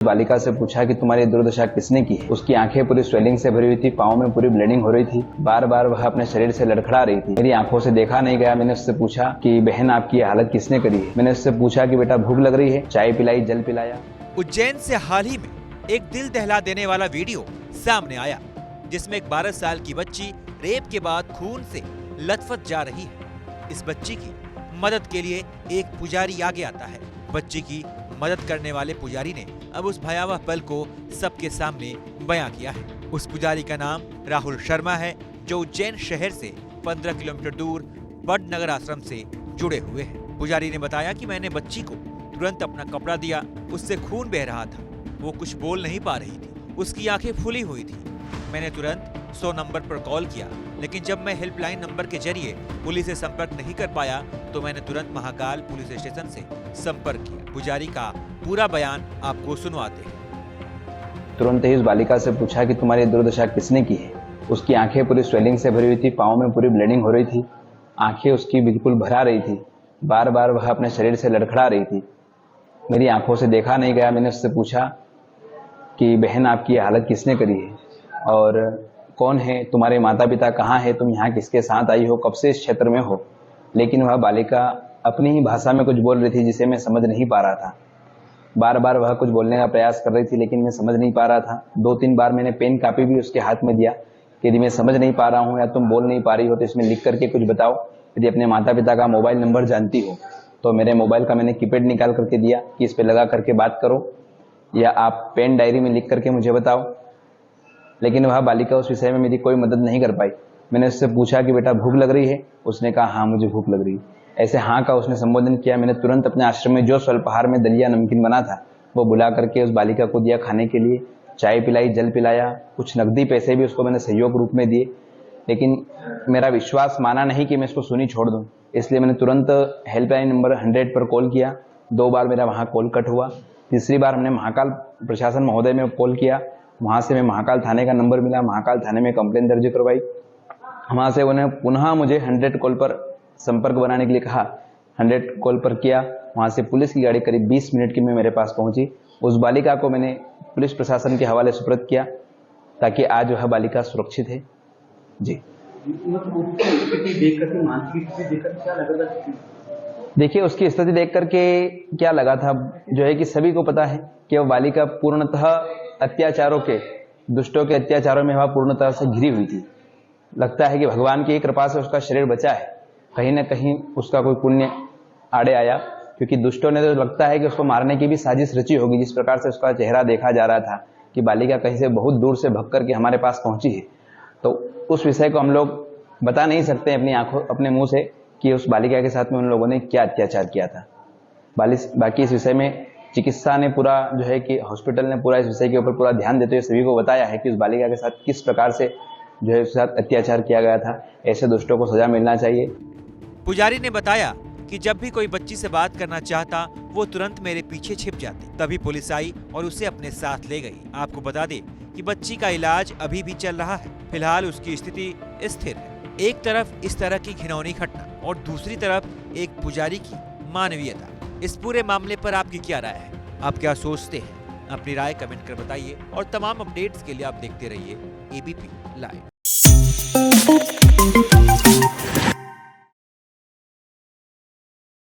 बालिका से पूछा कि तुम्हारी दुर्दशा किसने की है। उसकी आंखें पूरी स्वेलिंग से भरी हुई थी, पाँव में पूरी ब्लीडिंग हो रही थी, बार बार वह अपने शरीर से लड़खड़ा रही थी। मेरी आंखों से देखा नहीं गया। मैंने उससे पूछा कि बहन आपकी ये हालत किसने करी है। मैंने उससे पूछा कि बेटा भूख लग रही है, चाय पिलाई, जल पिलाया। उज्जैन से हाल ही में एक दिल दहला देने वाला वीडियो सामने आया, जिसमें एक 12 साल की बच्ची रेप के बाद खून से लथपथ जा रही है। इस बच्ची की मदद के लिए एक पुजारी आगे आता है। बच्ची की मदद करने वाले पुजारी ने अब उस भयावह पल को सबके सामने बयां किया है। उस पुजारी का नाम राहुल शर्मा है, जो उज्जैन शहर से 15 किलोमीटर दूर बड़नगर आश्रम से जुड़े हुए हैं। पुजारी ने बताया कि मैंने बच्ची को तुरंत अपना कपड़ा दिया, उससे खून बह रहा था, वो कुछ बोल नहीं पा रही थी, उसकी आंखें फूली हुई थी। मैंने तुरंत 100 नंबर पर कॉल किया, लेकिन जब मैं हेल्पलाइन नंबर के जरिए पुलिस से संपर्क नहीं कर पाया तो मैंने तुरंत महाकाल पुलिस स्टेशन से संपर्क किया। पुजारी का पूरा बयान आपको सुनवाते हैं। तुरंत ही उस बालिका से पूछा कि तुम्हारी दुर्दशा किसने की है। उसकी आंखें पूरी स्वेलिंग से भरी हुई थी, पाँव में पूरी ब्लीडिंग हो रही थी, आंखें उसकी बिल्कुल भरा रही थी, बार बार वह अपने शरीर से लड़खड़ा रही थी। मेरी आंखों से देखा नहीं गया। मैंने उससे पूछा कि बहन आपकी ये हालत किसने करी है और कौन है, तुम्हारे माता पिता कहाँ हैं, तुम यहाँ किसके साथ आई हो, कब से इस क्षेत्र में हो। लेकिन वह बालिका अपनी ही भाषा में कुछ बोल रही थी जिसे मैं समझ नहीं पा रहा था। बार बार वह कुछ बोलने का प्रयास कर रही थी, लेकिन मैं समझ नहीं पा रहा था। 2-3 बार मैंने पेन कापी भी उसके हाथ में दिया कि यदि मैं समझ नहीं पा रहा हूँ या तुम बोल नहीं पा रही हो तो इसमें लिख करके कुछ बताओ। यदि अपने माता पिता का मोबाइल नंबर जानती हो तो मेरे मोबाइल का मैंने कीपैड निकाल करके दिया कि इस पर लगा करके बात करो या आप पेन डायरी में लिख करके मुझे बताओ। लेकिन वह बालिका उस विषय में मेरी कोई मदद नहीं कर पाई। मैंने उससे पूछा कि बेटा भूख लग रही है। उसने कहा हाँ मुझे भूख लग रही है। ऐसे हाँ का उसने संबोधन किया। मैंने तुरंत अपने आश्रम में जो स्वल्पाहार में दलिया नमकीन बना था वो बुला करके उस बालिका को दिया खाने के लिए, चाय पिलाई, जल पिलाया, कुछ नकदी पैसे भी उसको मैंने सहयोग रूप में दिए। लेकिन मेरा विश्वास माना नहीं कि मैं इसको सुनी छोड़ दूं, इसलिए मैंने तुरंत हेल्पलाइन नंबर 100 पर कॉल किया। 2 बार मेरा वहाँ कॉल कट हुआ। तीसरी बार हमने महाकाल प्रशासन महोदय में कॉल किया। वहाँ से मैं महाकाल थाने का नंबर मिला, महाकाल थाने में कंप्लेंट दर्ज करवाई। वहाँ से उन्हें पुनः मुझे 100 कॉल पर संपर्क बनाने के लिए कहा। 100 कॉल पर किया। वहाँ से पुलिस की गाड़ी करीब 20 मिनट की में मेरे पास पहुंची। उस बालिका को मैंने पुलिस प्रशासन के हवाले सुपुर्द किया ताकि आज वह बालिका सुरक्षित है। जी देखिए, उसकी स्थिति देख करके क्या लगा था, जो है कि सभी को पता है कि वह बालिका पूर्णतः अत्याचारों के, दुष्टों के अत्याचारों में वह पूर्णतः से घिरी हुई थी। लगता है कि भगवान की कृपा से उसका शरीर बचा है। कहीं न कहीं उसका कोई पुण्य आड़े आया, क्योंकि दुष्टों ने तो लगता है कि उसको मारने की भी साजिश रची होगी। जिस प्रकार से उसका चेहरा देखा जा रहा था कि बालिका कहीं से बहुत दूर से भग करके हमारे पास पहुंची है, तो उस विषय को हम लोग बता नहीं सकते अपनी आंखों, अपने मुंह से कि उस बालिका के साथ में उन लोगों ने क्या अत्याचार किया था। बाकी इस विषय में चिकित्सा ने पूरा, जो है कि हॉस्पिटल ने पूरा इस विषय के ऊपर पूरा ध्यान देते हुए सभी को बताया है कि उस बालिका के साथ किस प्रकार से जो है उसके साथ अत्याचार किया गया था। ऐसे दुष्टों को सजा मिलना चाहिए। पुजारी ने बताया कि जब भी कोई बच्ची से बात करना चाहता वो तुरंत मेरे पीछे छिप जाती। तभी पुलिस आई और उसे अपने साथ ले गई। आपको बता दें कि बच्ची का इलाज अभी भी चल रहा है। फिलहाल उसकी स्थिति स्थिर है। एक तरफ इस तरह की घिनौनी घटना और दूसरी तरफ एक पुजारी की मानवीयता। इस पूरे मामले पर आपकी क्या राय है? आप क्या सोचते हैं? अपनी राय कमेंट कर बताइए और तमाम अपडेट्स के लिए आप देखते रहिए एबीपी लाइव।